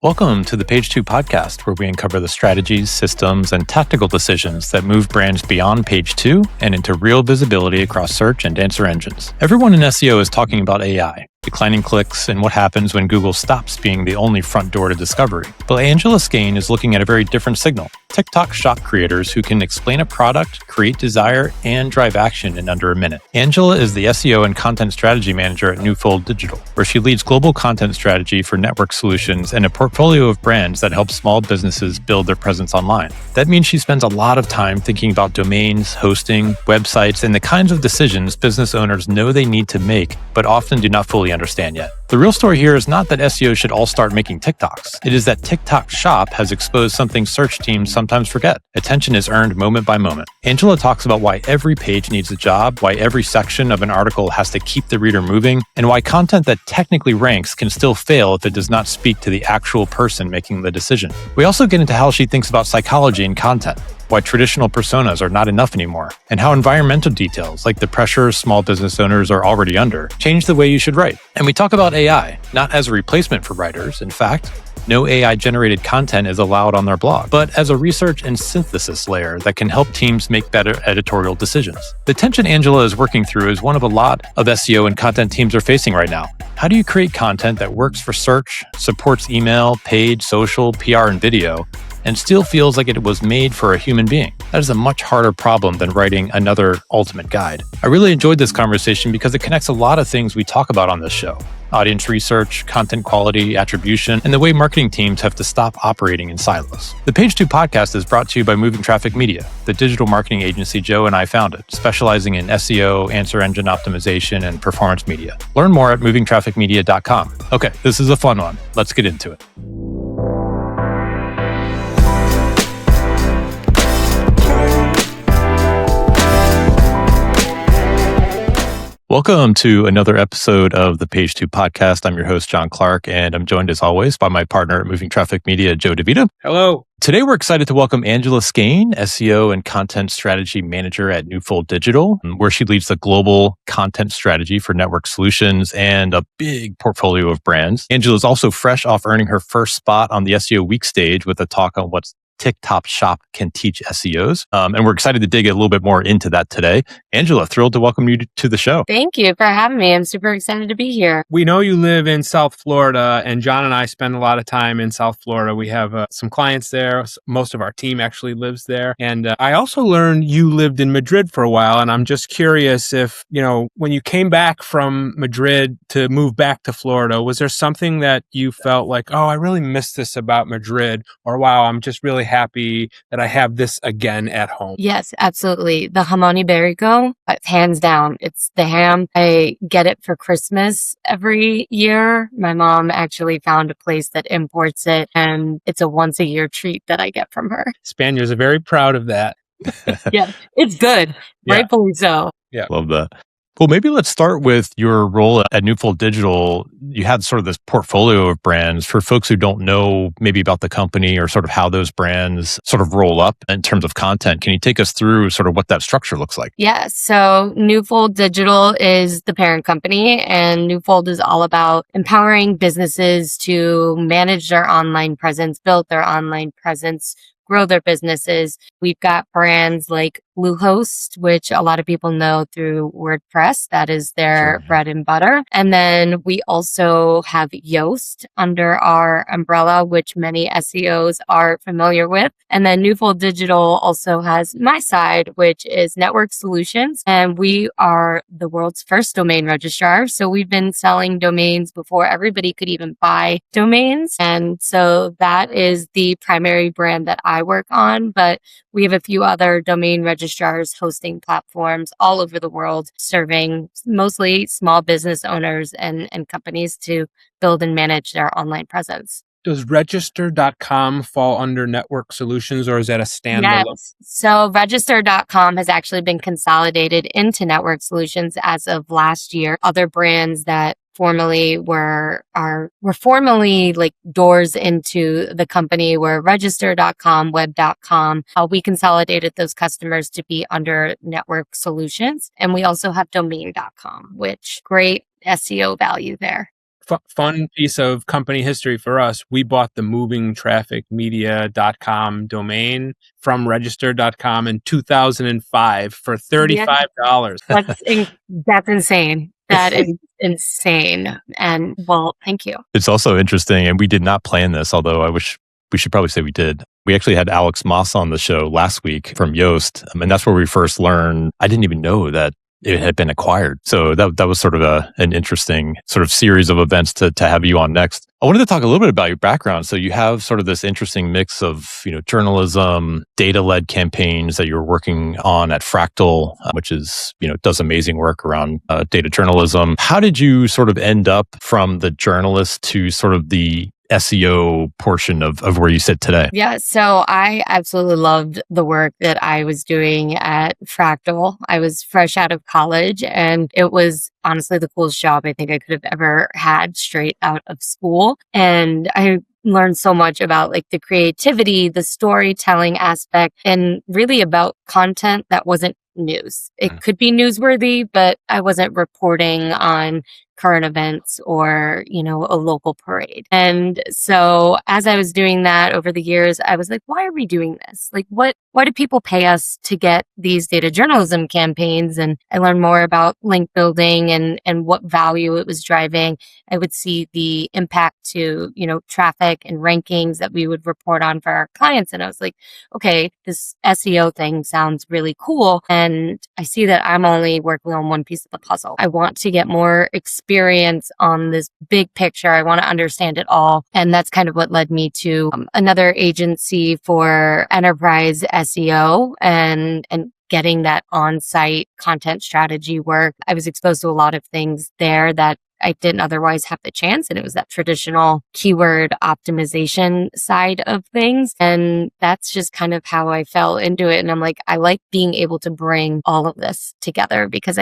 Welcome to the Page 2 podcast, where we uncover the strategies, systems, and tactical decisions that move brands beyond Page 2 and into real visibility across search and answer engines. Everyone in SEO is talking about AI, declining clicks, and what happens when Google stops being the only front door to discovery. But Angela Skane is looking at a very different signal. TikTok shop creators who can explain a product, create desire, and drive action in under a minute. Angela is the SEO and content strategy manager at Newfold Digital, where she leads global content strategy for network solutions and a portfolio of brands that help small businesses build their presence online. That means she spends a lot of time thinking about domains, hosting, websites, and the kinds of decisions business owners know they need to make, but often do not fully understand yet. The real story here is not that SEO should all start making TikToks. It is that TikTok Shop has exposed something search teams sometimes forget. Attention is earned moment by moment. Angela talks about why every page needs a job, why every section of an article has to keep the reader moving, and why content that technically ranks can still fail if it does not speak to the actual person making the decision. We also get into how she thinks about psychology in content, why traditional personas are not enough anymore, and how environmental details like the pressure small business owners are already under change the way you should write. And we talk about AI, not as a replacement for writers. In fact, no AI-generated content is allowed on their blog, but as a research and synthesis layer that can help teams make better editorial decisions. The tension Angela is working through is one of a lot of SEO and content teams are facing right now. How do you create content that works for search, supports email, paid, social, PR, and video, and still feels like it was made for a human being? That is a much harder problem than writing another ultimate guide. I really enjoyed this conversation because it connects a lot of things we talk about on this show: audience research, content quality, attribution, and the way marketing teams have to stop operating in silos. The Page 2 podcast is brought to you by Moving Traffic Media, the digital marketing agency Joe and I founded, specializing in SEO, answer engine optimization, and performance media. Learn more at movingtrafficmedia.com. Okay, this is a fun one. Let's get into it. Welcome to another episode of the Page 2 podcast. I'm your host, John Clark, and I'm joined as always by my partner at Moving Traffic Media, Joe DeVito. Hello. Today, we're excited to welcome Angela Skane, SEO and content strategy manager at Newfold Digital, where she leads the global content strategy for network solutions and a big portfolio of brands. Angela is also fresh off earning her first spot on the SEO Week stage with a talk on what's TikTok Shop can teach SEOs. And we're excited to dig a little bit more into that today. Angela, thrilled to welcome you to the show. Thank you for having me. I'm super excited to be here. We know you live in South Florida, and John and I spend a lot of time in South Florida. We have some clients there. Most of our team actually lives there. And I also learned you lived in Madrid for a while, and I'm just curious if, when you came back from Madrid to move back to Florida, was there something that you felt like, oh, I really miss this about Madrid, or wow, I'm just really happy that I have this again at home? Yes, absolutely. The jamón ibérico, hands down, it's the ham. I get it for Christmas every year. My mom actually found a place that imports it, and it's a once a year treat that I get from her. Spaniards are very proud of that. Yeah, it's good. Yeah. Rightfully so. Yeah. Love that. Well, maybe let's start with your role at Newfold Digital. You had sort of this portfolio of brands. For folks who don't know maybe about the company or sort of how those brands sort of roll up in terms of content, can you take us through sort of what that structure looks like? Yeah, so Newfold Digital is the parent company, and Newfold is all about empowering businesses to manage their online presence, build their online presence, grow their businesses. We've got brands like Bluehost, which a lot of people know through WordPress. That is their bread and butter. And then we also have Yoast under our umbrella, which many SEOs are familiar with. And then Newfold Digital also has my side, which is Network Solutions. And we are the world's first domain registrar. So we've been selling domains before everybody could even buy domains. And so that is the primary brand that I work on. But we have a few other domain registrars, hosting platforms all over the world, serving mostly small business owners and companies to build and manage their online presence. Does register.com fall under Network Solutions, or is that a standalone? Yes. So register.com has actually been consolidated into Network Solutions as of last year. Other brands that formerly were formerly like doors into the company were register.com, web.com. We consolidated those customers to be under Network Solutions. And we also have domain.com, which great SEO value there. fun piece of company history for us. We bought the movingtrafficmedia.com domain from register.com in 2005 for $35. That's insane. That is insane. And well, thank you. It's also interesting, and we did not plan this, although I wish we should probably say we did. We actually had Alex Moss on the show last week from Yoast, and that's where we first learned. I didn't even know that it had been acquired. So that was sort of an interesting sort of series of events to have you on next. I wanted to talk a little bit about your background. So you have sort of this interesting mix of, journalism, data-led campaigns that you're working on at Fractal, which is, does amazing work around data journalism. How did you sort of end up from the journalist to sort of the SEO portion of where you sit today? Yeah, so I absolutely loved the work that I was doing at Fractal. I was fresh out of college, and it was honestly the coolest job I think I could have ever had straight out of school. And I learned so much about like the creativity, the storytelling aspect, and really about content that wasn't news. It could be newsworthy, but I wasn't reporting on current events or, a local parade. And so as I was doing that over the years, I was like, why are we doing this? Like, why do people pay us to get these data journalism campaigns? And I learned more about link building and what value it was driving. I would see the impact to, traffic and rankings that we would report on for our clients. And I was like, okay, this SEO thing sounds really cool. And I see that I'm only working on one piece of the puzzle. I want to get more experience on this big picture. I want to understand it all. And that's kind of what led me to another agency for enterprise SEO and getting that on-site content strategy work. I was exposed to a lot of things there that I didn't otherwise have the chance. And it was that traditional keyword optimization side of things. And that's just kind of how I fell into it. And I'm like, I like being able to bring all of this together because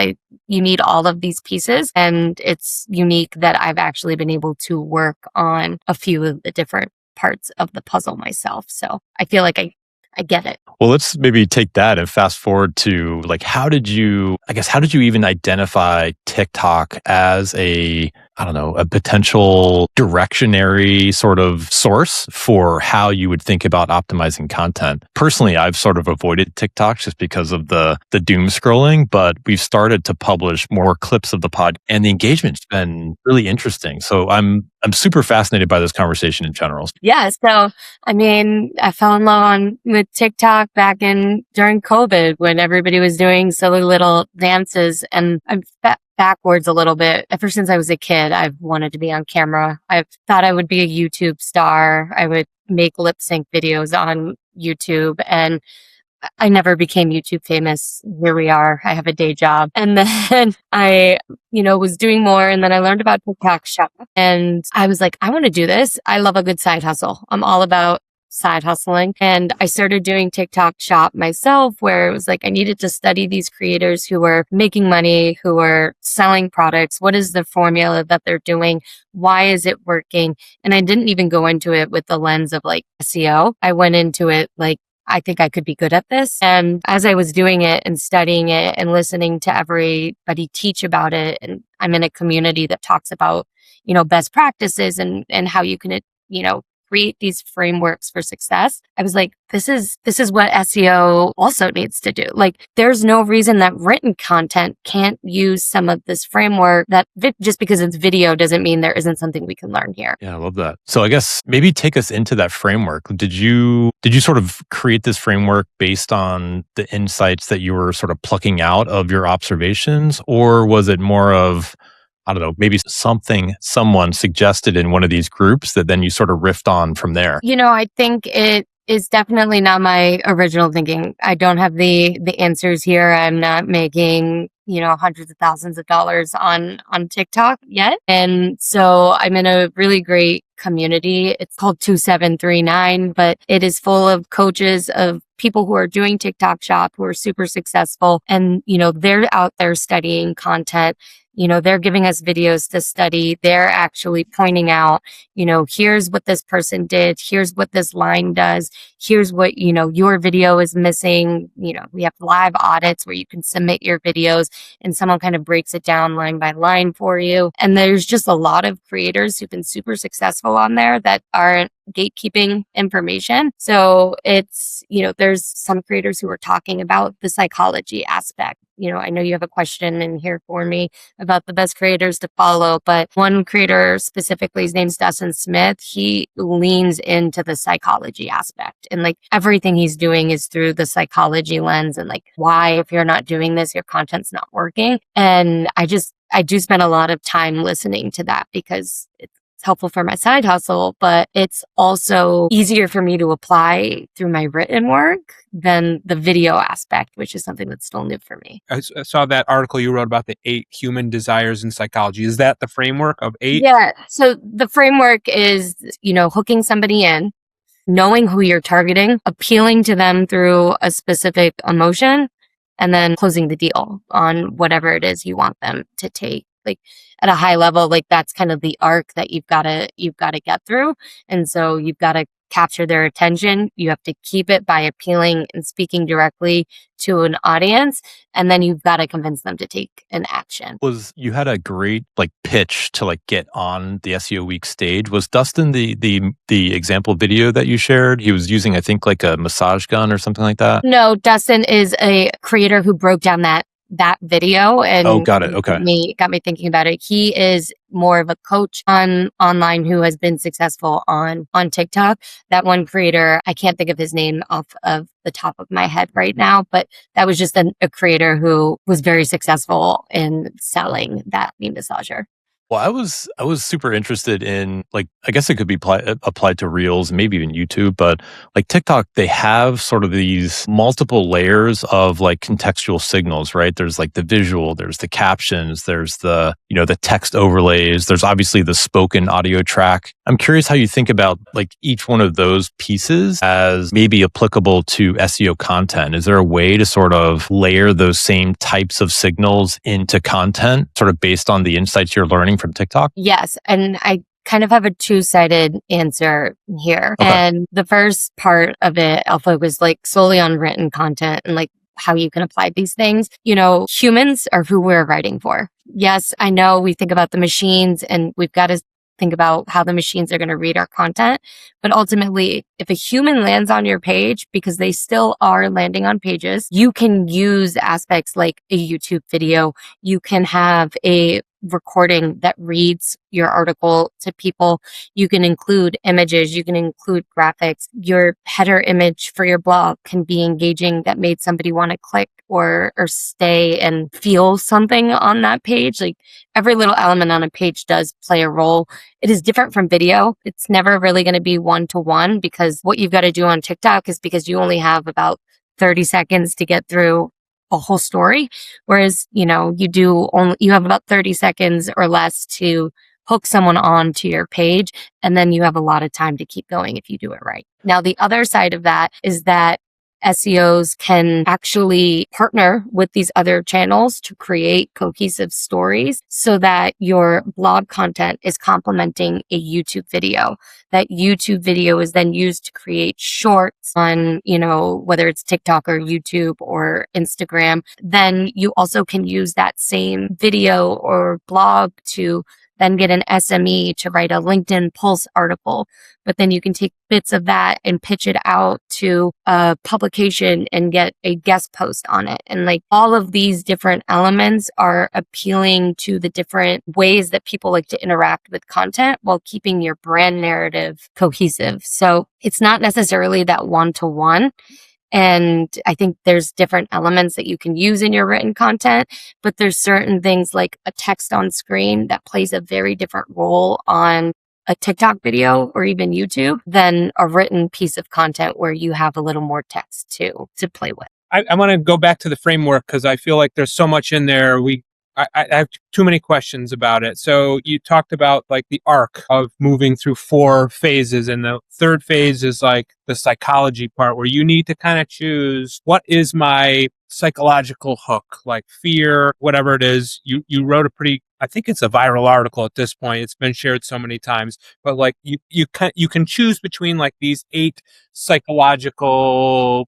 you need all of these pieces. And it's unique that I've actually been able to work on a few of the different parts of the puzzle myself. So I feel like I get it. Well, let's maybe take that and fast forward to like, how did you even identify TikTok as a potential directionary sort of source for how you would think about optimizing content? Personally, I've sort of avoided TikTok just because of the doom scrolling, but we've started to publish more clips of the pod and the engagement's been really interesting. So I'm super fascinated by this conversation in general. Yeah. So, I fell in love with TikTok back during COVID when everybody was doing silly little dances, and I'm backwards a little bit. Ever since I was a kid, I've wanted to be on camera. I've thought I would be a YouTube star. I would make lip sync videos on YouTube, and I never became YouTube famous. Here we are. I have a day job. And then I, was doing more. And then I learned about TikTok Shop. And I was like, I want to do this. I love a good side hustle. I'm all about side hustling. And I started doing TikTok Shop myself, where it was like I needed to study these creators who were making money, who are selling products. What is the formula that they're doing? Why is it working? And I didn't even go into it with the lens of like SEO. I went into it like, I think I could be good at this. And as I was doing it and studying it and listening to everybody teach about it, and I'm in a community that talks about, best practices and how you can, create these frameworks for success. I was like, this is what SEO also needs to do. Like, there's no reason that written content can't use some of this framework. That just because it's video doesn't mean there isn't something we can learn here. Yeah, I love that. So I guess maybe take us into that framework. Did you sort of create this framework based on the insights that you were sort of plucking out of your observations, or was it more of, I don't know, maybe something someone suggested in one of these groups that then you sort of riffed on from there? I think it is definitely not my original thinking. I don't have the answers here. I'm not making, hundreds of thousands of dollars on TikTok yet. And so I'm in a really great community. It's called 2739, but it is full of coaches, of people who are doing TikTok Shop, who are super successful. And, they're out there studying content. they're giving us videos to study. They're actually pointing out, here's what this person did. Here's what this line does. Here's what, your video is missing. We have live audits where you can submit your videos and someone kind of breaks it down line by line for you. And there's just a lot of creators who've been super successful on there that aren't gatekeeping information. So it's, there's some creators who are talking about the psychology aspect. I know you have a question in here for me about the best creators to follow, but one creator specifically, his name's Dustin Smith. He leans into the psychology aspect, and like everything he's doing is through the psychology lens, and like why, if you're not doing this, your content's not working. And I do spend a lot of time listening to that because it's helpful for my side hustle, but it's also easier for me to apply through my written work than the video aspect, which is something that's still new for me. I saw that article you wrote about the 8 human desires in psychology. Is that the framework of 8? Yeah. So the framework is, hooking somebody in, knowing who you're targeting, appealing to them through a specific emotion, and then closing the deal on whatever it is you want them to take. Like at a high level, like that's kind of the arc that you've got to get through. And so you've got to capture their attention. You have to keep it by appealing and speaking directly to an audience. And then you've got to convince them to take an action. You had a great pitch to get on the SEO Week stage. Was Dustin the example video that you shared? He was using, I think, like a massage gun or something like that. No, Dustin is a creator who broke down that video and got it. Okay. got me thinking about it. He is more of a coach online who has been successful on TikTok. That one creator, I can't think of his name off of the top of my head right now, but that was just a creator who was very successful in selling that knee massager. Well, I was super interested in, I guess it could be applied to Reels, maybe even YouTube, but TikTok, they have sort of these multiple layers of contextual signals, right? There's the visual, there's the captions, there's the text overlays, there's obviously the spoken audio track. I'm curious how you think about each one of those pieces as maybe applicable to SEO content. Is there a way to sort of layer those same types of signals into content, sort of based on the insights you're learning from TikTok? Yes. And I kind of have a two-sided answer here. Okay. And the first part of it, I'll focus solely on written content and how you can apply these things. Humans are who we're writing for. Yes, I know we think about the machines and we've got to think about how the machines are going to read our content. But ultimately, if a human lands on your page, because they still are landing on pages, you can use aspects like a YouTube video. You can have a recording that reads your article to people. You can include images, you can include graphics. Your header image for your blog can be engaging that made somebody want to click or stay and feel something on that page. Every little element on a page does play a role. It is different from video. It's never really going to be one-to-one, because what you've got to do on TikTok is, because you only have about 30 seconds to get through a whole story. Whereas, you have about 30 seconds or less to hook someone on to your page. And then you have a lot of time to keep going if you do it right. Now, the other side of that is that SEOs can actually partner with these other channels to create cohesive stories so that your blog content is complementing a YouTube video. That YouTube video is then used to create shorts on, whether it's TikTok or YouTube or Instagram. Then you also can use that same video or blog to then get an SME to write a LinkedIn Pulse article. But then you can take bits of that and pitch it out to a publication and get a guest post on it. And all of these different elements are appealing to the different ways that people like to interact with content while keeping your brand narrative cohesive. So it's not necessarily that one-to-one. And I think there's different elements that you can use in your written content, but there's certain things like a text on screen that plays a very different role on a TikTok video or even YouTube than a written piece of content where you have a little more text to play with. I want to go back to the framework because I feel like there's so much in there. I have too many questions about it. So you talked about like the arc of moving through 4 phases, and the third phase is like the psychology part where you need to kind of choose what is my psychological hook, like fear, whatever it is. You wrote a pretty, I think it's a viral article at this point. It's been shared so many times, but like you can choose between like these 8 psychological,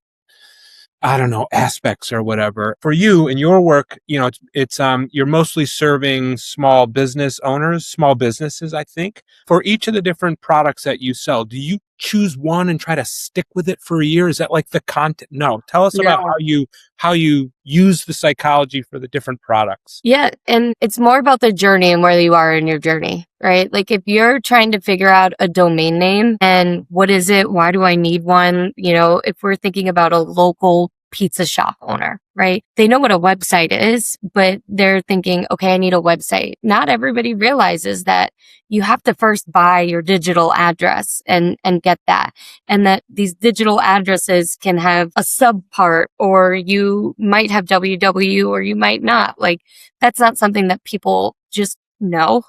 I don't know, aspects or whatever. For you in your work, it's you're mostly serving small business owners, small businesses, I think. For each of the different products that you sell, do you choose one and try to stick with it for a year? Is that like the content? No. Tell us about No. how you use the psychology for the different products. Yeah. And it's more about the journey and where you are in your journey, right? Like if you're trying to figure out a domain name and what is it? Why do I need one? If we're thinking about a local pizza shop owner, right? They know what a website is, but they're thinking, okay, I need a website. Not everybody realizes that you have to first buy your digital address and get that. And that these digital addresses can have a subpart, or you might have www or you might not. Like that's not something that people just know.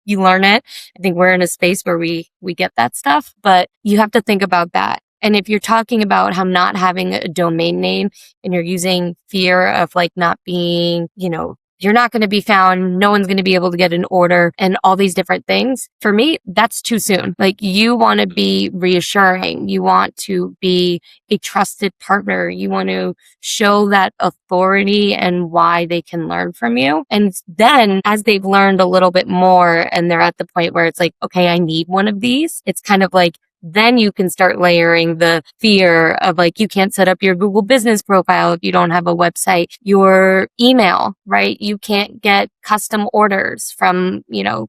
You learn it. I think we're in a space where we get that stuff, but you have to think about that. And if you're talking about how not having a domain name and you're using fear of like not being, you're not going to be found, no one's going to be able to get an order and all these different things, for me, that's too soon. Like you want to be reassuring. You want to be a trusted partner. You want to show that authority and why they can learn from you. And then as they've learned a little bit more and they're at the point where it's like, okay, I need one of these. It's kind of like, then you can start layering the fear of like, you can't set up your Google business profile if you don't have a website, your email, right? You can't get custom orders from,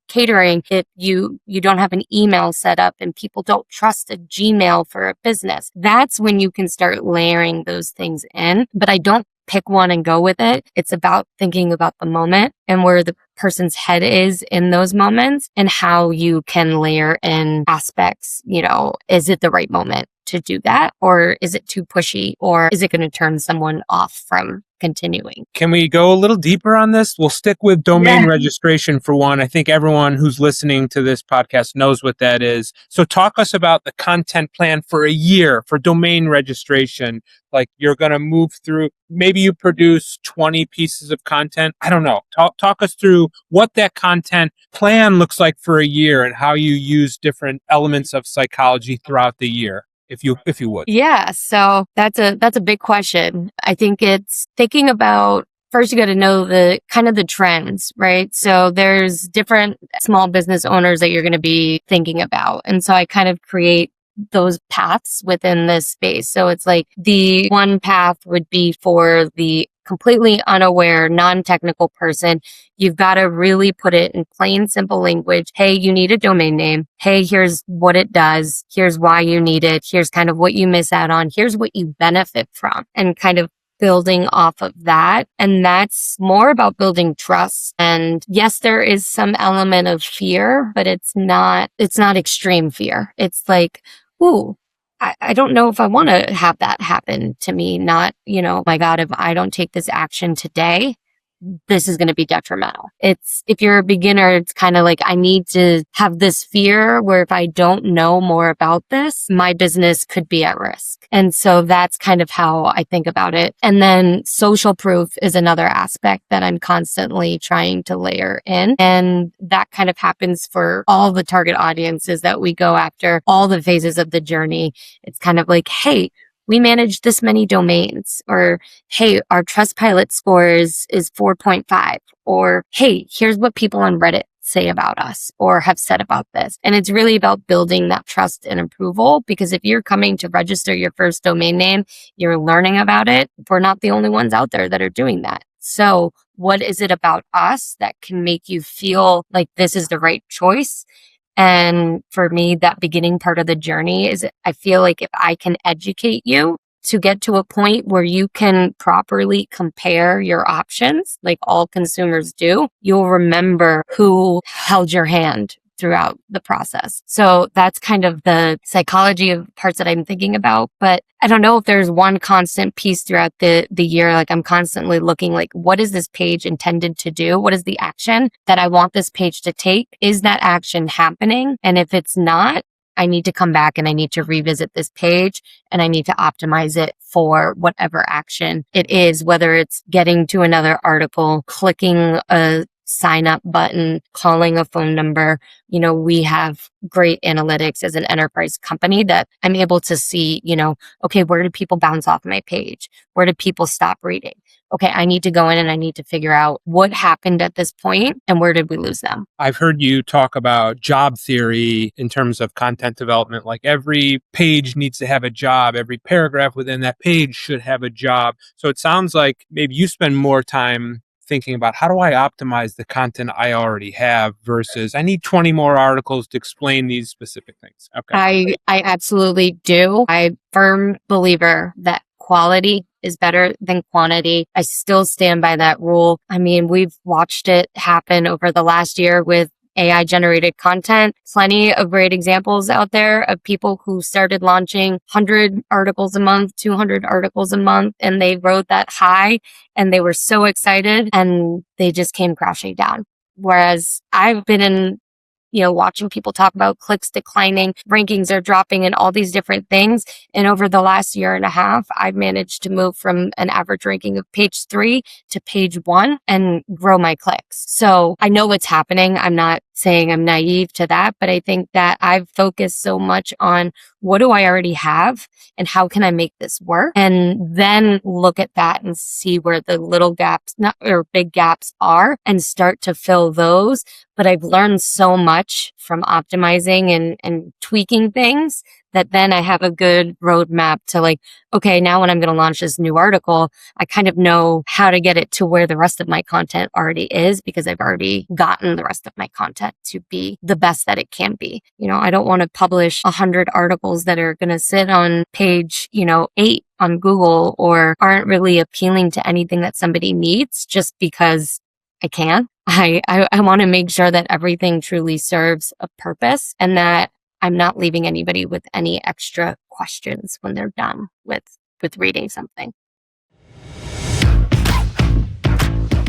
catering if you don't have an email set up and people don't trust a Gmail for a business. That's when you can start layering those things in. But I don't pick one and go with it. It's about thinking about the moment and where the person's head is in those moments and how you can layer in aspects. Is it the right moment to do that? Or is it too pushy? Or is it going to turn someone off from continuing? Can we go a little deeper on this? We'll stick with domain registration for one. I think everyone who's listening to this podcast knows what that is. So talk us about the content plan for a year for domain registration. Like you're going to move through, maybe you produce 20 pieces of content. I don't know. Talk us through what that content plan looks like for a year and how you use different elements of psychology throughout the year. If you would. Yeah. So that's a big question. I think it's thinking about, first you got to know the kind of the trends, right? So there's different small business owners that you're going to be thinking about. And so I kind of create those paths within this space. So it's like the one path would be for the completely unaware, non-technical person. You've got to really put it in plain, simple language. Hey, you need a domain name. Hey, here's what it does. Here's why you need it. Here's kind of what you miss out on. Here's what you benefit from, and kind of building off of that. And that's more about building trust. And yes, there is some element of fear, but it's not extreme fear. It's like, ooh, I don't know if I want to have that happen to me. Not, my God, if I don't take this action today, this is going to be detrimental. If you're a beginner, it's kind of like, I need to have this fear where if I don't know more about this, my business could be at risk. And so that's kind of how I think about it. And then social proof is another aspect that I'm constantly trying to layer in. And that kind of happens for all the target audiences that we go after, all the phases of the journey. It's kind of like, hey, we manage this many domains, or hey, our Trustpilot score is 4.5, or hey, here's what people on Reddit say about us or have said about this. And it's really about building that trust and approval, because if you're coming to register your first domain name, you're learning about it. We're not the only ones out there that are doing that. So what is it about us that can make you feel like this is the right choice? And for me, that beginning part of the journey is, I feel like if I can educate you to get to a point where you can properly compare your options, like all consumers do, you'll remember who held your hand throughout the process. So that's kind of the psychology of parts that I'm thinking about. But I don't know if there's one constant piece throughout the year. Like I'm constantly looking like, what is this page intended to do? What is the action that I want this page to take? Is that action happening? And if it's not, I need to come back and I need to revisit this page and I need to optimize it for whatever action it is, whether it's getting to another article, clicking a sign up button, calling a phone number. We have great analytics as an enterprise company that I'm able to see, okay, where did people bounce off my page? Where did people stop reading? Okay, I need to go in and I need to figure out what happened at this point and where did we lose them? I've heard you talk about job theory in terms of content development. Like every page needs to have a job. Every paragraph within that page should have a job. So it sounds like maybe you spend more time thinking about how do I optimize the content I already have versus I need 20 more articles to explain these specific things. Okay. I absolutely do. I'm a firm believer that quality is better than quantity. I still stand by that rule. I mean, we've watched it happen over the last year with AI generated content. Plenty of great examples out there of people who started launching 100 articles a month, 200 articles a month, and they rode that high and they were so excited and they just came crashing down. Whereas I've been in watching people talk about clicks declining, rankings are dropping, and all these different things. And over the last year and a half, I've managed to move from an average ranking of page 3 to page 1 and grow my clicks. So I know what's happening. I'm not saying I'm naive to that, but I think that I've focused so much on what do I already have and how can I make this work? And then look at that and see where the little gaps, or big gaps are and start to fill those. But I've learned so much from optimizing and tweaking things that then I have a good roadmap to like, okay, now when I'm going to launch this new article, I kind of know how to get it to where the rest of my content already is because I've already gotten the rest of my content to be the best that it can be. I don't want to publish 100 articles that are going to sit on page, 8 on Google or aren't really appealing to anything that somebody needs just because I can. I want to make sure that everything truly serves a purpose and that I'm not leaving anybody with any extra questions when they're done with reading something.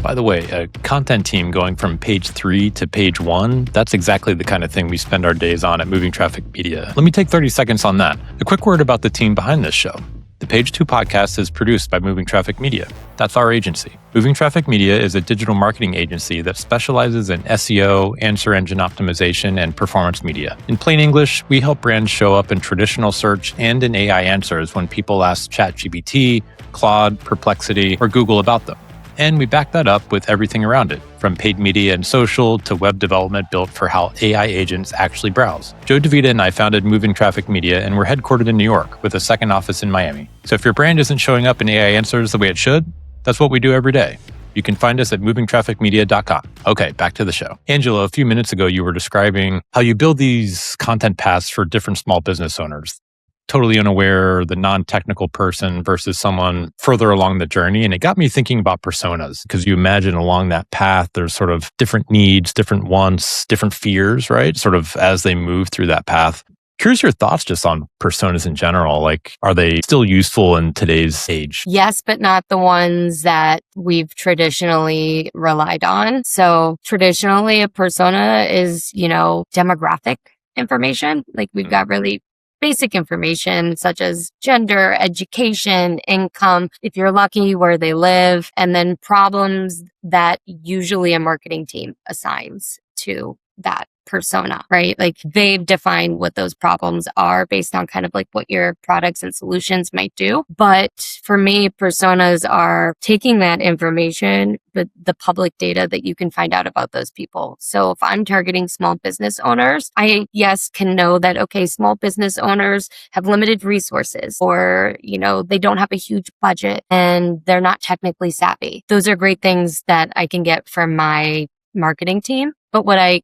By the way, a content team going from page 3 to page 1, that's exactly the kind of thing we spend our days on at Moving Traffic Media. Let me take 30 seconds on that. A quick word about the team behind this show. The Page 2 podcast is produced by Moving Traffic Media. That's our agency. Moving Traffic Media is a digital marketing agency that specializes in SEO, answer engine optimization, and performance media. In plain English, we help brands show up in traditional search and in AI answers when people ask ChatGPT, Claude, Perplexity, or Google about them. And we back that up with everything around it, from paid media and social to web development built for how AI agents actually browse. Joe DeVita and I founded Moving Traffic Media, and we're headquartered in New York with a second office in Miami. So if your brand isn't showing up in AI answers the way it should, that's what we do every day. You can find us at movingtrafficmedia.com. Okay, back to the show. Angela, a few minutes ago, you were describing how you build these content paths for different small business owners. Totally unaware, the non-technical person versus someone further along the journey. And it got me thinking about personas, because you imagine along that path, there's sort of different needs, different wants, different fears, right? Sort of as they move through that path. Curious your thoughts just on personas in general. Like, are they still useful in today's age? Yes, but not the ones that we've traditionally relied on. So traditionally, a persona is, demographic information. Like we've got really basic information such as gender, education, income, if you're lucky, where they live, and then problems that usually a marketing team assigns to that persona, right? Like they've defined what those problems are based on kind of like what your products and solutions might do. But for me, personas are taking that information, but the public data that you can find out about those people. So if I'm targeting small business owners, I, can know that, okay, small business owners have limited resources or, they don't have a huge budget and they're not technically savvy. Those are great things that I can get from my marketing team. But what I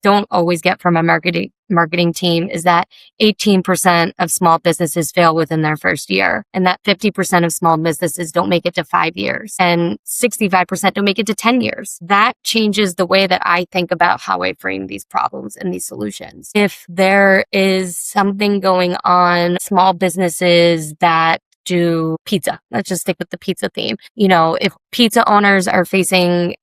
don't always get from a marketing marketing team is that 18% of small businesses fail within their first year, and that 50% of small businesses don't make it to 5 years, and 65% don't make it to 10 years. That changes the way that I think about how I frame these problems and these solutions. If there is something going on, small businesses that do pizza. Let's just stick with the pizza theme. If pizza owners are facing,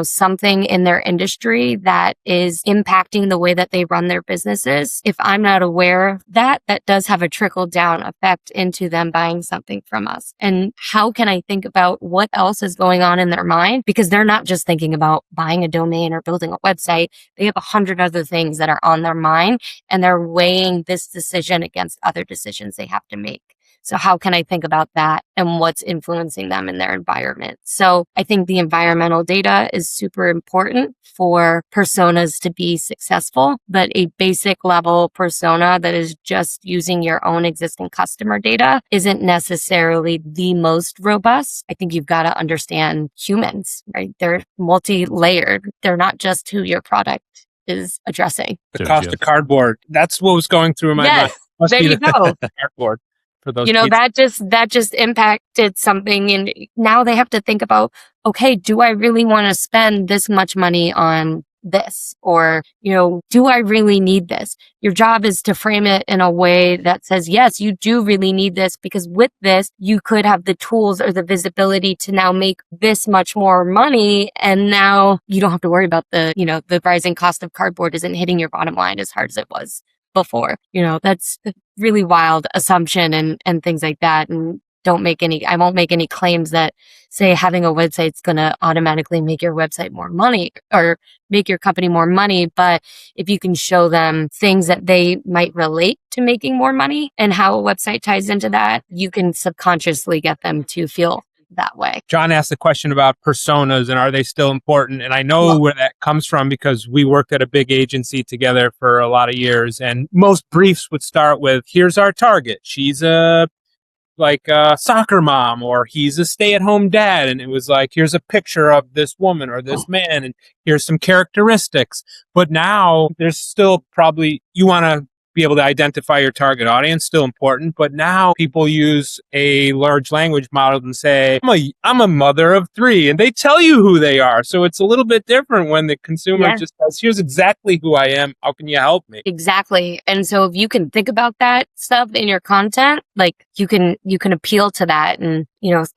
something in their industry that is impacting the way that they run their businesses, if I'm not aware of that, that does have a trickle down effect into them buying something from us. And how can I think about what else is going on in their mind? Because they're not just thinking about buying a domain or building a website. They have 100 other things that are on their mind, and they're weighing this decision against other decisions they have to make. So how can I think about that and what's influencing them in their environment? So I think the environmental data is super important for personas to be successful, but a basic level persona that is just using your own existing customer data isn't necessarily the most robust. I think you've got to understand humans, right? They're multi-layered. They're not just who your product is addressing. The cost of cardboard. That's what was going through my mind. Yes, there you go. Cardboard. For those that just impacted something, and now they have to think about, okay, do I really want to spend this much money on this? Or, do I really need this? Your job is to frame it in a way that says, yes, you do really need this, because with this, you could have the tools or the visibility to now make this much more money. And now you don't have to worry about the rising cost of cardboard isn't hitting your bottom line as hard as it was before. That's a really wild assumption and things like that. And I won't make any claims that say having a website's going to automatically make your website more money or make your company more money. But if you can show them things that they might relate to making more money and how a website ties into that, you can subconsciously get them to feel that way. John asked the question about personas and are they still important? And I know where that comes from because we worked at a big agency together for a lot of years, and most briefs would start with, here's our target. She's a soccer mom, or he's a stay-at-home dad. And it was like, here's a picture of this woman or this man, and here's some characteristics. But now there's still probably, you want to be able to identify your target audience, still important. But now people use a large language model and say, I'm a mother of 3, and they tell you who they are. So it's a little bit different when the consumer just says, here's exactly who I am. How can you help me? Exactly. And so if you can think about that stuff in your content, like you can appeal to that. And,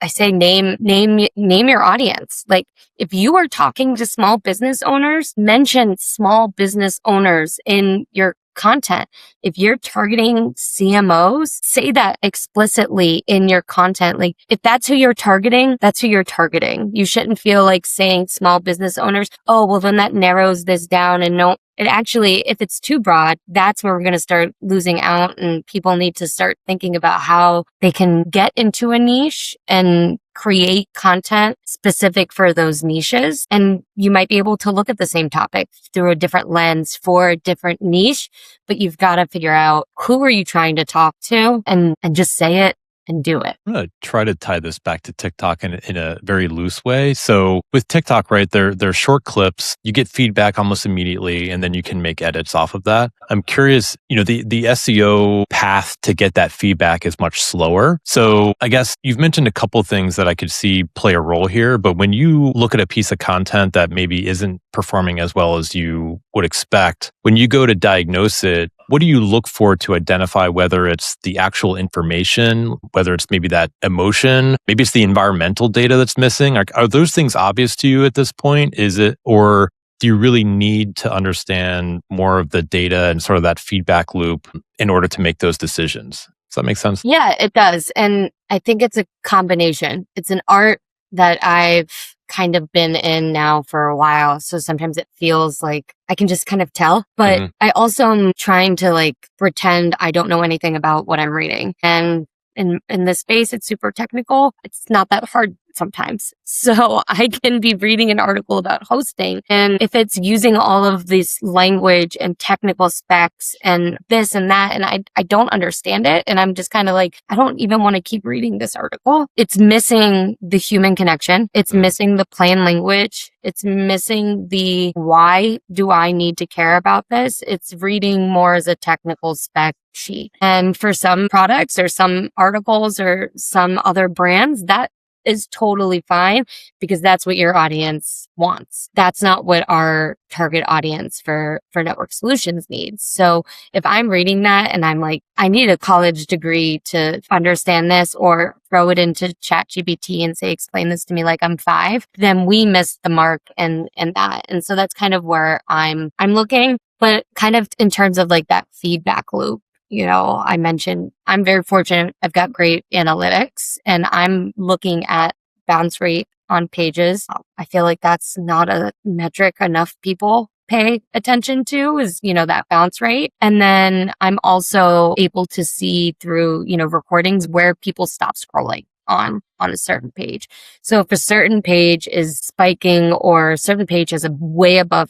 I say name your audience. Like if you are talking to small business owners, mention small business owners in your content. If you're targeting CMOs, say that explicitly in your content. Like if that's who you're targeting, that's who you're targeting. You shouldn't feel like saying small business owners, oh, well, then that narrows this down. And no, it actually, if it's too broad, that's where we're going to start losing out, and people need to start thinking about how they can get into a niche and create content specific for those niches. And you might be able to look at the same topic through a different lens for a different niche, but you've got to figure out who are you trying to talk to and just say it and do it. I'm going to try to tie this back to TikTok in a very loose way. So with TikTok, right, they're short clips. You get feedback almost immediately, and then you can make edits off of that. I'm curious, the SEO path to get that feedback is much slower. So I guess you've mentioned a couple of things that I could see play a role here. But when you look at a piece of content that maybe isn't performing as well as you would expect, when you go to diagnose it, what do you look for to identify whether it's the actual information, whether it's maybe that emotion, maybe it's the environmental data that's missing? Are those things obvious to you at this point? Is it, or do you really need to understand more of the data and sort of that feedback loop in order to make those decisions? Does that make sense? Yeah, it does. And I think it's a combination. It's an art that I've kind of been in now for a while. So sometimes it feels like I can just kind of tell, but I also am trying to pretend I don't know anything about what I'm reading. And in this space, it's super technical. It's not that hard sometimes. So I can be reading an article about hosting, and if it's using all of this language and technical specs and this and that, and I don't understand it, and I'm just kind of like, I don't even want to keep reading this article. It's missing the human connection. It's missing the plain language. It's missing the why do I need to care about this? It's reading more as a technical spec sheet. And for some products or some articles or some other brands, that is totally fine because that's what your audience wants. That's not what our target audience for network solutions needs. So if I'm reading that and I'm like, I need a college degree to understand this, or throw it into ChatGPT and say, explain this to me like I'm 5, then we missed the mark and that. And so that's kind of where I'm looking, but kind of in terms of like that feedback loop. I mentioned I'm very fortunate. I've got great analytics and I'm looking at bounce rate on pages. I feel like that's not a metric enough people pay attention to is, that bounce rate. And then I'm also able to see through, recordings where people stop scrolling on a certain page. So if a certain page is spiking or a certain page has a way above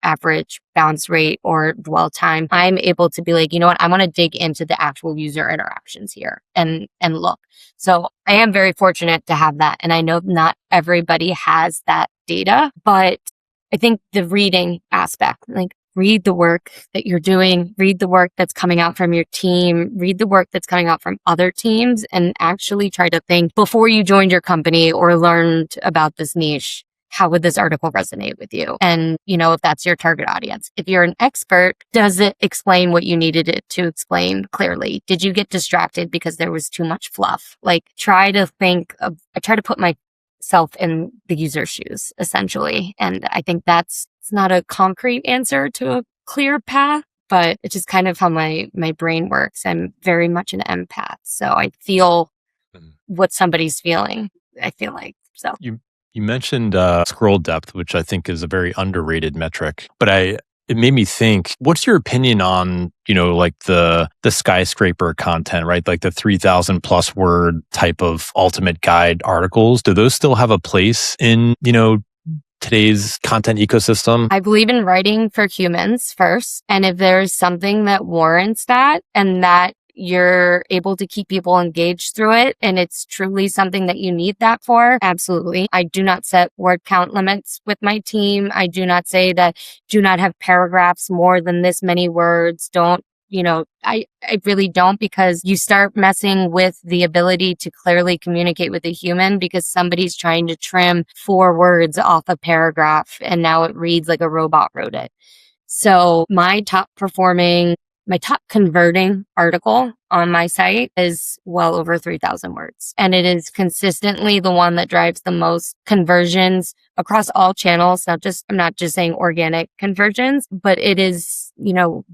average bounce rate or dwell time, I'm able to be like, you know what, I want to dig into the actual user interactions here and look. So I am very fortunate to have that. And I know not everybody has that data, but I think the reading aspect, like read the work that you're doing, read the work that's coming out from your team, read the work that's coming out from other teams, and actually try to think before you joined your company or learned about this niche, how would this article resonate with you? And, if that's your target audience. If you're an expert, does it explain what you needed it to explain clearly? Did you get distracted because there was too much fluff? Like I try to put myself in the user's shoes, essentially. And I think it's not a concrete answer to a clear path, but it's just kind of how my brain works. I'm very much an empath. So I feel what somebody's feeling, I feel like. So You mentioned scroll depth, which I think is a very underrated metric, but it made me think, what's your opinion on, like the skyscraper content, right? Like the 3,000 plus word type of ultimate guide articles. Do those still have a place in, today's content ecosystem? I believe in writing for humans first. And if there's something that warrants that and that you're able to keep people engaged through it, and it's truly something that you need that for, absolutely. I do not set word count limits with my team. I do not say that do not have paragraphs more than this many words. I really don't, because you start messing with the ability to clearly communicate with a human because somebody's trying to trim 4 words off a paragraph and now it reads like a robot wrote it. So my top converting article on my site is well over 3,000 words. And it is consistently the one that drives the most conversions across all channels. I'm not just saying organic conversions, but it is,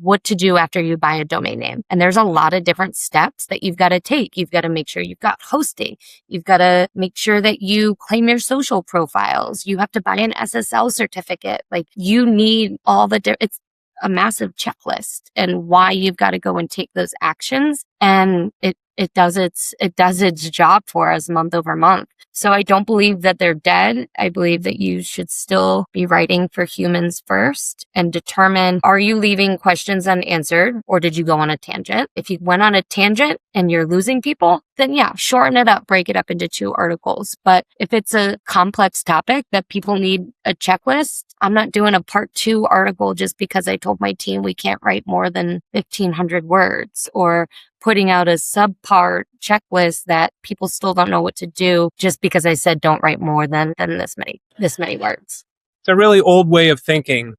what to do after you buy a domain name. And there's a lot of different steps that you've got to take. You've got to make sure you've got hosting. You've got to make sure that you claim your social profiles. You have to buy an SSL certificate. Like you need all it's a massive checklist and why you've got to go and take those actions. And it does its job for us month over month. So I don't believe that they're dead. I believe that you should still be writing for humans first and determine, are you leaving questions unanswered or did you go on a tangent? If you went on a tangent and you're losing people, then yeah, shorten it up, break it up into 2 articles. But if it's a complex topic that people need a checklist, I'm not doing a part 2 article just because I told my team we can't write more than 1,500 words, or putting out a subpart checklist that people still don't know what to do just because I said don't write more than this many words. It's a really old way of thinking.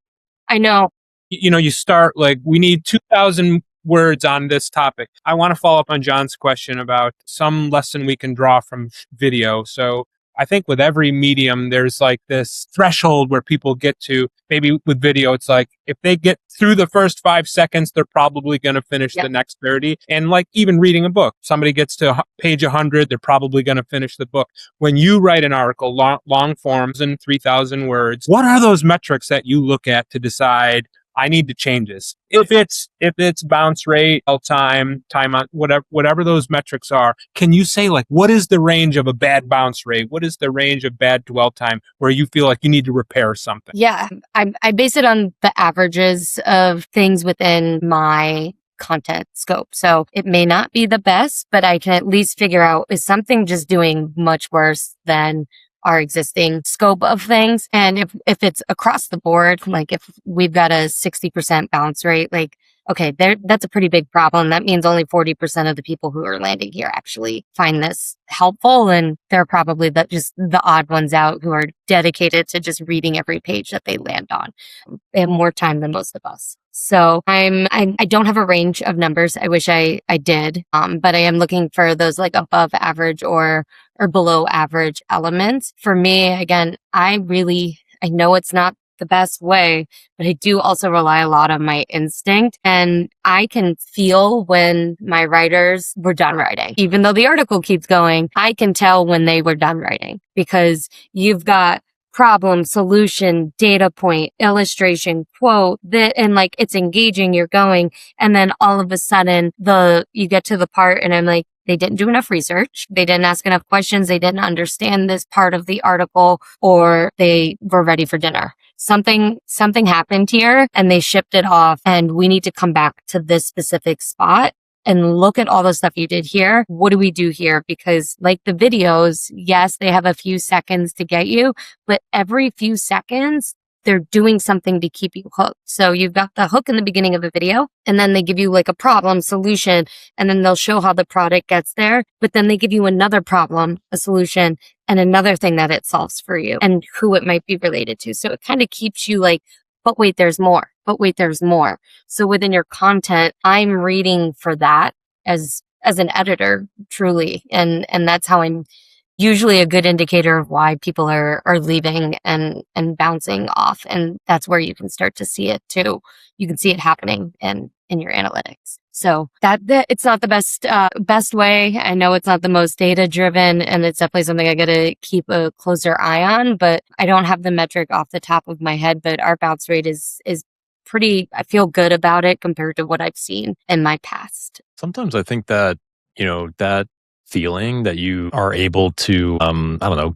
I know. You start like, we need 2,000 words on this topic. I want to follow up on John's question about some lesson we can draw from video. So I think with every medium, there's like this threshold where people get to. Maybe with video, it's like if they get through the first 5 seconds, they're probably going to finish the next 30. And like even reading a book, somebody gets to page 100, they're probably going to finish the book. When you write an article, long forms and 3,000 words, what are those metrics that you look at to decide, I need to change this. If it's bounce rate, time on whatever those metrics are, can you say like, what is the range of a bad bounce rate? What is the range of bad dwell time where you feel like you need to repair something? Yeah, I base it on the averages of things within my content scope. So it may not be the best, but I can at least figure out, is something just doing much worse than our existing scope of things? And if it's across the board, like if we've got a 60% bounce rate, like, okay, that's a pretty big problem. That means only 40% of the people who are landing here actually find this helpful. And they're probably just the odd ones out who are dedicated to just reading every page that they land on. They have more time than most of us. So I don't have a range of numbers. I wish I did. But I am looking for those like above average or below average elements. For me, again, I know it's not the best way, but I do also rely a lot on my instinct, and I can feel when my writers were done writing. Even though the article keeps going, I can tell when they were done writing, because you've got problem, solution, data point, illustration, quote, and like it's engaging, you're going, and then all of a sudden you get to the part and I'm like, they didn't do enough research. They didn't ask enough questions. They didn't understand this part of the article, or they were ready for dinner. Something happened here and they shipped it off, and we need to come back to this specific spot and look at all the stuff you did here. What do we do here? Because like the videos, yes, they have a few seconds to get you, but every few seconds, they're doing something to keep you hooked. So you've got the hook in the beginning of a video, and then they give you like a problem, solution, and then they'll show how the product gets there. But then they give you another problem, a solution, and another thing that it solves for you and who it might be related to. So it kind of keeps you like, but wait, there's more. But wait, there's more. So within your content, I'm reading for that as an editor, truly. And that's how I'm usually a good indicator of why people are leaving and bouncing off. And that's where you can start to see it too. You can see it happening in your analytics. So that it's not the best way. I know it's not the most data driven, and it's definitely something I got to keep a closer eye on, but I don't have the metric off the top of my head, but our bounce rate is pretty, I feel good about it compared to what I've seen in my past. Sometimes I think that, that feeling that you are able to,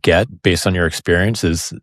get based on your experience is,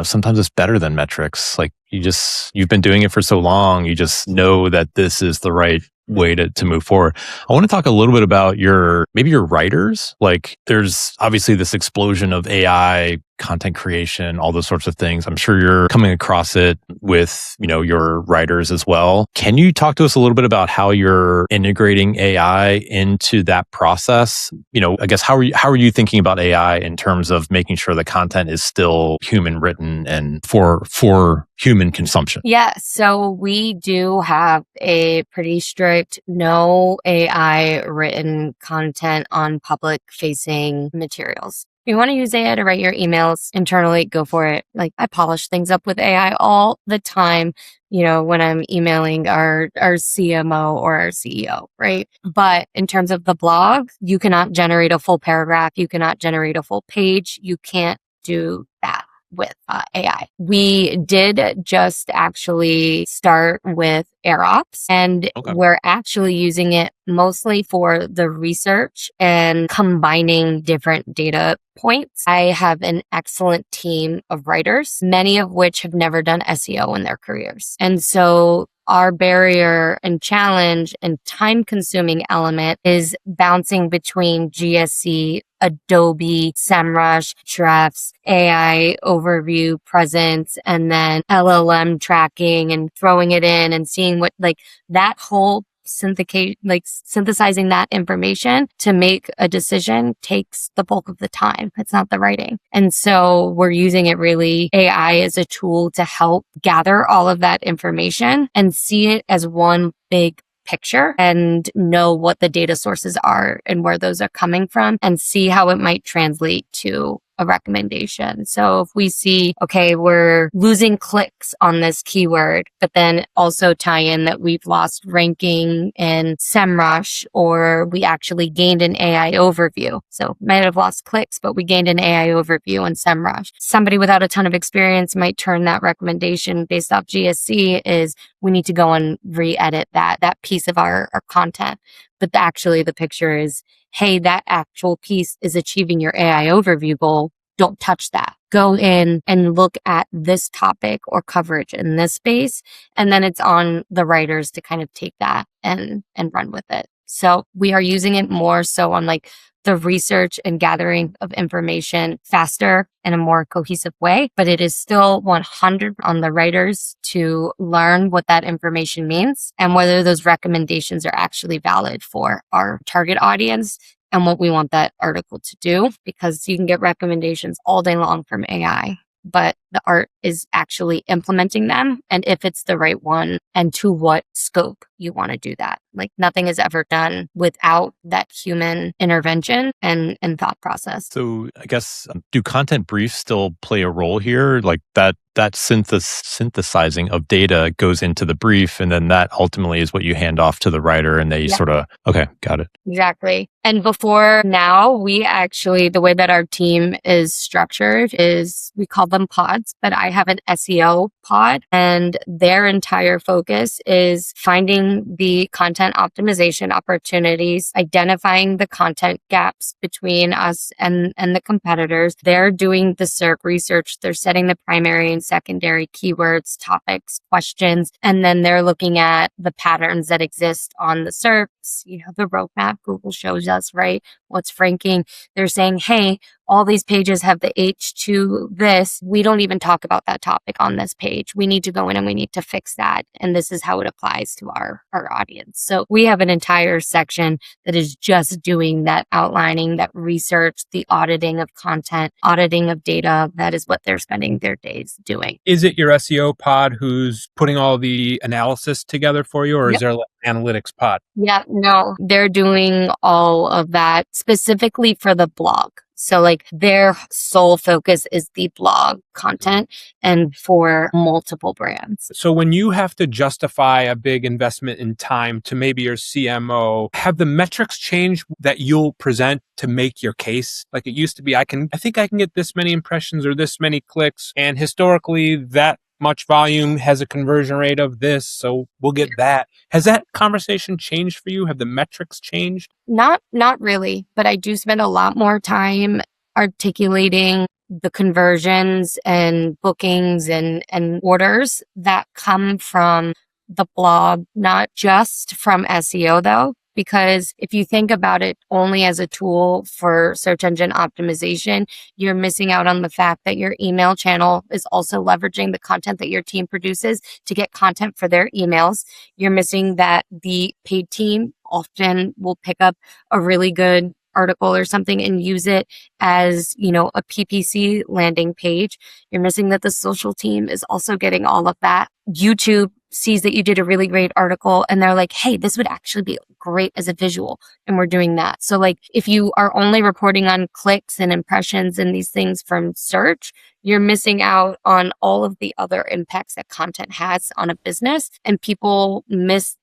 sometimes it's better than metrics. Like you've been doing it for so long, you just know that this is the right way to move forward. I want to talk a little bit about your writers. Like there's obviously this explosion of AI, content creation, all those sorts of things. I'm sure you're coming across it with, your writers as well. Can you talk to us a little bit about how you're integrating AI into that process? I guess how are you thinking about AI in terms of making sure the content is still human written and for human consumption? Yeah, so we do have a pretty strict no AI written content on public facing materials. If you want to use AI to write your emails internally, go for it. Like I polish things up with AI all the time, when I'm emailing our CMO or our CEO, right? But in terms of the blog, you cannot generate a full paragraph. You cannot generate a full page. You can't do that with AI. We did just actually start with AirOps, and we're actually using it mostly for the research and combining different data points. I have an excellent team of writers, many of which have never done SEO in their careers. And so our barrier and challenge and time consuming element is bouncing between GSC, Adobe, SEMrush, Ahrefs, AI overview presence, and then LLM tracking and throwing it in and seeing what like that whole synthesizing that information to make a decision takes the bulk of the time. It's not the writing. And so we're using it really AI as a tool to help gather all of that information and see it as one big picture and know what the data sources are and where those are coming from and see how it might translate to a recommendation. So if we see, okay, we're losing clicks on this keyword, but then also tie in that we've lost ranking in SEMrush, or we actually gained an AI overview. So might have lost clicks, but we gained an AI overview in SEMrush. Somebody without a ton of experience might turn that recommendation based off GSC is we need to go and re-edit that piece of our content. But actually the picture is, hey, that actual piece is achieving your AI overview goal. Don't touch that. Go in and look at this topic or coverage in this space. And then it's on the writers to kind of take that and run with it. So we are using it more so on like the research and gathering of information faster in a more cohesive way, but it is still 100 on the writers to learn what that information means and whether those recommendations are actually valid for our target audience and what we want that article to do, because you can get recommendations all day long from AI, but the art is actually implementing them and if it's the right one and to what scope you want to do that. Like nothing is ever done without that human intervention and thought process. So I guess, do content briefs still play a role here? Like that synthesizing of data goes into the brief, and then that ultimately is what you hand off to the writer, and they sort of, okay, got it. Exactly. And before now, we actually, the way that our team is structured is we call them pods, but I have an SEO pod, and their entire focus is finding the content optimization opportunities, identifying the content gaps between us and the competitors. They're doing the SERP research. They're setting the primary and secondary keywords, topics, questions, and then they're looking at the patterns that exist on the SERPs, the roadmap Google shows us, right? What's ranking. They're saying, hey, all these pages have the H2 this. We don't even talk about that topic on this page. We need to go in and we need to fix that. And this is how it applies to our audience. So we have an entire section that is just doing that outlining, that research, the auditing of content, auditing of data. That is what they're spending their days doing. Is it your SEO pod who's putting all the analysis together for you, or is there like an analytics pod? Yeah, no, they're doing all of that specifically for the blog. So like their sole focus is the blog content and for multiple brands. So when you have to justify a big investment in time to maybe your CMO, have the metrics changed that you'll present to make your case? Like it used to be, I think I can get this many impressions or this many clicks. And historically that much volume has a conversion rate of this, so we'll get that. Has that conversation changed for you? Have the metrics changed? Not really, but I do spend a lot more time articulating the conversions and bookings and orders that come from the blog, not just from SEO though. Because if you think about it only as a tool for search engine optimization, you're missing out on the fact that your email channel is also leveraging the content that your team produces to get content for their emails. You're missing that the paid team often will pick up a really good article or something and use it as, a PPC landing page. You're missing that the social team is also getting all of that. YouTube sees that you did a really great article and they're like, hey, this would actually be great as a visual. And we're doing that. So like if you are only reporting on clicks and impressions and these things from search, you're missing out on all of the other impacts that content has on a business. And people miss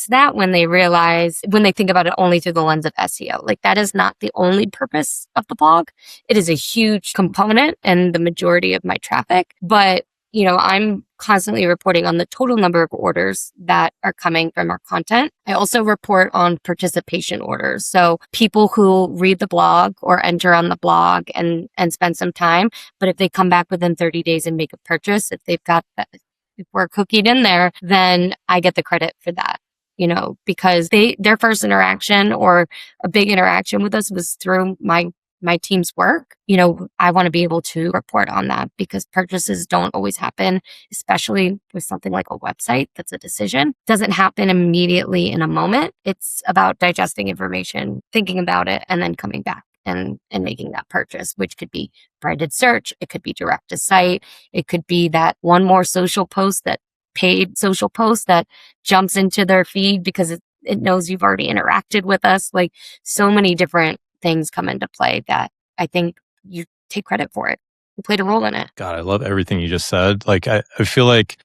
that when they think about it only through the lens of SEO. Like that is not the only purpose of the blog. It is a huge component and the majority of my traffic. But I'm constantly reporting on the total number of orders that are coming from our content. I also report on participation orders. So people who read the blog or enter on the blog and spend some time, but if they come back within 30 days and make a purchase, if we're cookied in there, then I get the credit for that. Because their first interaction or a big interaction with us was through my team's work. I want to be able to report on that because purchases don't always happen, especially with something like a website that's a decision. It doesn't happen immediately in a moment. It's about digesting information, thinking about it, and then coming back and making that purchase, which could be branded search. It could be direct to site. It could be that one more social post, that paid social post that jumps into their feed because it knows you've already interacted with us. Like so many different things come into play that I think you take credit for it. We played a role in it. God, I love everything you just said. Like, I feel like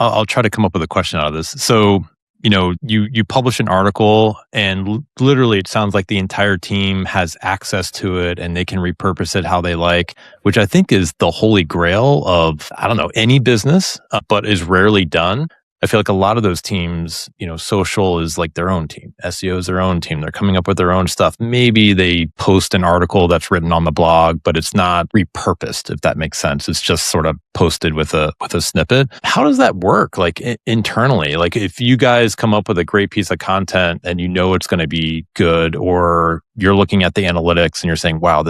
I'll try to come up with a question out of this. So, you publish an article and literally it sounds like the entire team has access to it and they can repurpose it how they like, which I think is the holy grail of, I don't know, any business, but is rarely done. I feel like a lot of those teams, social is like their own team. SEO is their own team. They're coming up with their own stuff. Maybe they post an article that's written on the blog, but it's not repurposed, if that makes sense. It's just sort of posted with a snippet. How does that work? Like internally, like if you guys come up with a great piece of content and it's going to be good, or you're looking at the analytics and you're saying, wow,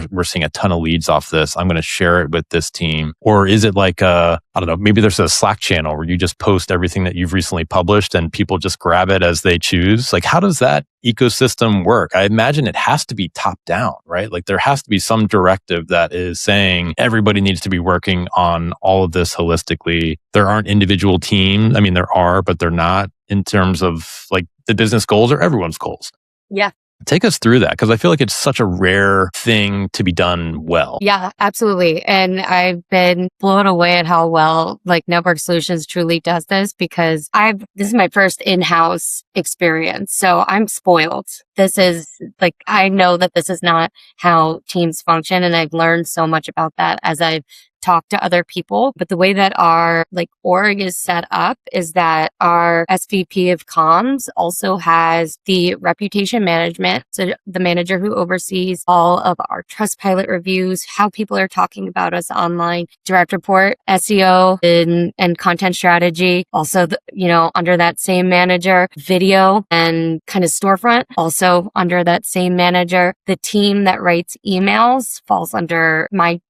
we're seeing a ton of leads off this. I'm going to share it with this team. Or is it like I don't know, maybe there's a Slack channel where you just post everything that you've recently published and people just grab it as they choose? Like, how does that ecosystem work? I imagine it has to be top down, right? Like there has to be some directive that is saying everybody needs to be working on all of this holistically. There aren't individual teams. I mean, there are, but they're not in terms of like the business goals or everyone's goals. Yeah. Take us through that, because I feel like it's such a rare thing to be done well. Yeah, absolutely. And I've been blown away at how well like Network Solutions truly does this, because this is my first in-house experience. So I'm spoiled. This is like, I know that this is not how teams function. And I've learned so much about that as I've talk to other people. But the way that our like org is set up is that our SVP of comms also has the reputation management. So the manager who oversees all of our Trustpilot reviews, how people are talking about us online, direct report, SEO and content strategy. Also, under that same manager, video and kind of storefront, also under that same manager. The team that writes emails falls under my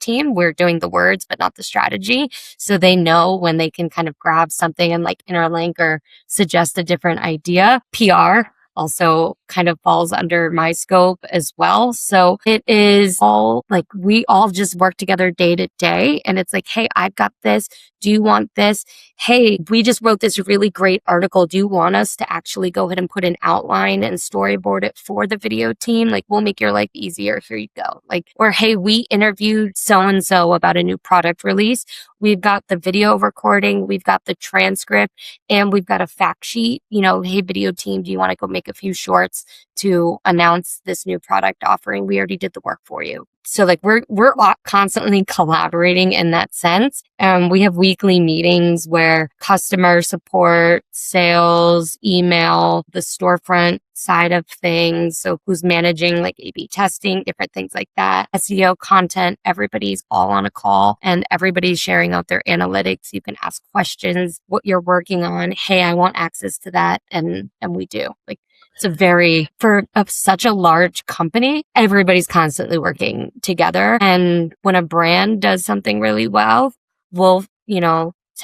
team. We're doing the words, but not the strategy. So they know when they can kind of grab something and like interlink or suggest a different idea. PR also kind of falls under my scope as well. So it is all like, we all just work together day to day. And it's like, hey, I've got this. Do you want this? Hey, we just wrote this really great article. Do you want us to actually go ahead and put an outline and storyboard it for the video team? Like, we'll make your life easier. Here you go. Like, or hey, we interviewed so-and-so about a new product release. We've got the video recording, we've got the transcript, and we've got a fact sheet. Hey, video team, do you want to go make a few shorts to announce this new product offering? We already did the work for you. So like we're constantly collaborating in that sense. We have weekly meetings where customer support, sales, email, the storefront side of things. So who's managing like A/B testing, different things like that, SEO content, everybody's all on a call and everybody's sharing out their analytics. You can ask questions, what you're working on. Hey, I want access to that. And we do. Like, it's for such a large company, everybody's constantly working together. And when a brand does something really well, we'll,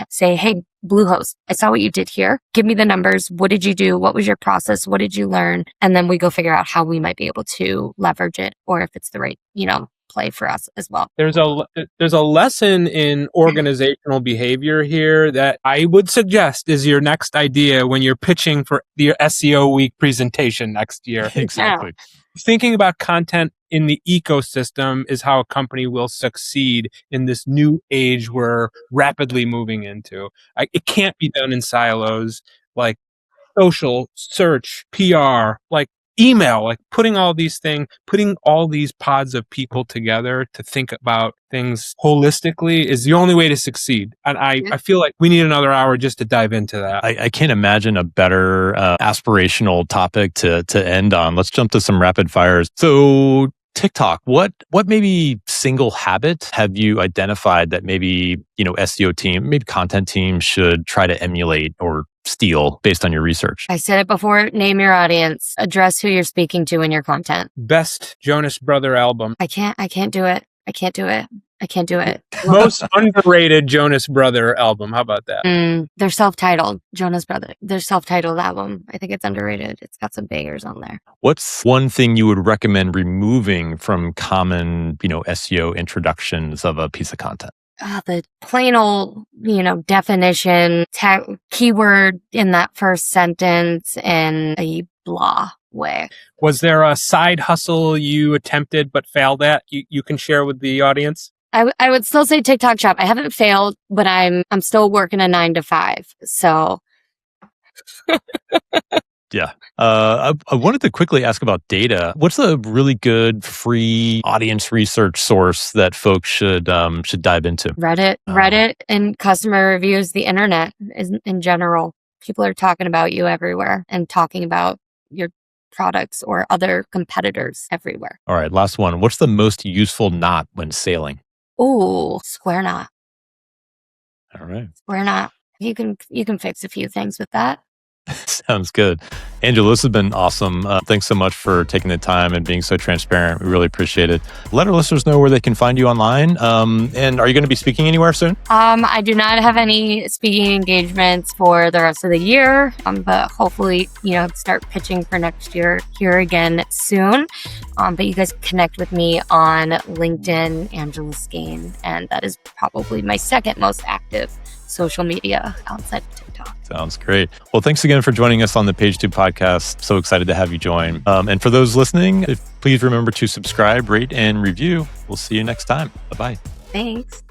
say, hey, Bluehost, I saw what you did here. Give me the numbers. What did you do? What was your process? What did you learn? And then we go figure out how we might be able to leverage it, or if it's the right, play for us as well. There's a lesson in organizational behavior here that I would suggest is your next idea when you're pitching for your SEO week presentation next year. Exactly. Thinking about content in the ecosystem is how a company will succeed in this new age we're rapidly moving into. It can't be done in silos like social, search, PR, like email, like putting all these pods of people together to think about things holistically is the only way to succeed. And I feel like we need another hour just to dive into that. I can't imagine a better aspirational topic to end on. Let's jump to some rapid fires. So TikTok, what maybe single habit have you identified that maybe, SEO team, maybe content team should try to emulate or steal based on your research? I said it before, name your audience, address who you're speaking to in your content. Best Jonas Brother album. I can't do it. I can't do it. Most underrated Jonas Brother album. How about that? They're self-titled, Jonas Brother. Their self-titled album. I think it's underrated. It's got some bangers on there. What's one thing you would recommend removing from common, SEO introductions of a piece of content? The plain old, definition, keyword in that first sentence, and a blah. way. Was there a side hustle you attempted but failed at you can share with the audience? I would still say TikTok shop. I haven't failed, but I'm still working a 9 to 5. So Yeah. I wanted to quickly ask about data. What's a really good free audience research source that folks should dive into? Reddit and customer reviews, the internet in general. People are talking about you everywhere and talking about your products or other competitors everywhere. All right, last one. What's the most useful knot when sailing? Oh, square knot. All right. Square knot. You can fix a few things with that. Sounds good. Angela, this has been awesome. Thanks so much for taking the time and being so transparent. We really appreciate it. Let our listeners know where they can find you online. And are you going to be speaking anywhere soon? I do not have any speaking engagements for the rest of the year, but hopefully, start pitching for next year here again soon. But you guys connect with me on LinkedIn, Angela Skane, and that is probably my second most active social media outside of TikTok. Sounds great. Well, thanks again for joining us on the Page 2 podcast. So excited to have you join. And for those listening, please remember to subscribe, rate, and review. We'll see you next time. Bye-bye. Thanks.